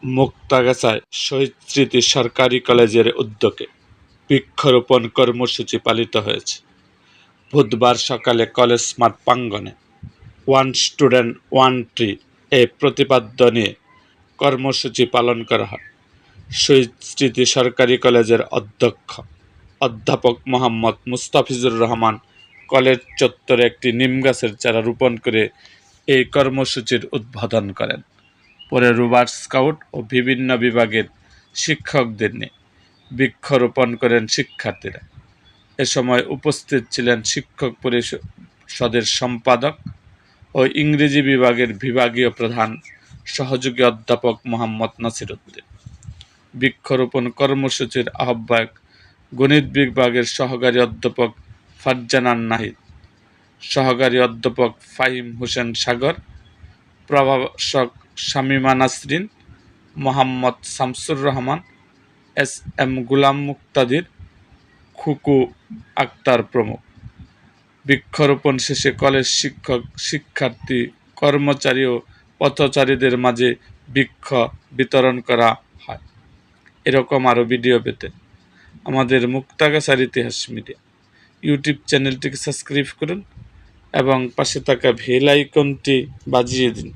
মুক্তাগাছায় শহীদ স্মৃতি সরকারি কলেজের উদ্যোগে বৃক্ষরোপণ কর্মসূচি পালিত হয়েছে। বুধবার সকালে কলেজ মাঠ প্রাঙ্গণে ওয়ান স্টুডেন্ট ওয়ান ট্রি এ প্রতিপাদ্য নিয়ে কর্মসূচি পালন করা হয়। শহীদ স্মৃতি সরকারি কলেজের অধ্যক্ষ অধ্যাপক মোহাম্মদ মুস্তাফিজুর রহমান কলেজ চত্বরে একটি নিমগাছের চারা রোপণ করে এই কর্মসূচির উদ্বোধন করেন। পরে রোভার স্কাউট ও বিভিন্ন বিভাগের শিক্ষকদের নিয়ে বৃক্ষরোপণ করেন শিক্ষার্থীরা। এ সময় উপস্থিত ছিলেন শিক্ষক পরিষদের সম্পাদক ও ইংরেজি বিভাগের বিভাগীয় প্রধান সহযোগী অধ্যাপক মোহাম্মদ নাসির উদ্দিন। বৃক্ষরোপণ কর্মসূচির আহ্বায়ক গণিত বিভাগের সহকারী অধ্যাপক ফারজানান নাহিদ, সহকারী অধ্যাপক ফাহিম হোসেন সাগর, প্রভাষক শামীমা নাসরিন, মোহাম্মদ শামসুর রহমান, এস এম গুলাম মুক্তাদির, খুকু আক্তার প্রমুখ। বৃক্ষরোপণ শেষে কলেজ শিক্ষক, শিক্ষার্থী, কর্মচারী ও পথচারীদের মাঝে বৃক্ষ বিতরণ করা হয়। এরকম আরও ভিডিও পেতে আমাদের মুক্তাগাছার ইতিহাস মিডিয়া ইউটিউব চ্যানেলটিকে সাবস্ক্রাইব করুন এবং পাশে থাকা বেল আইকনটি বাজিয়ে দিন।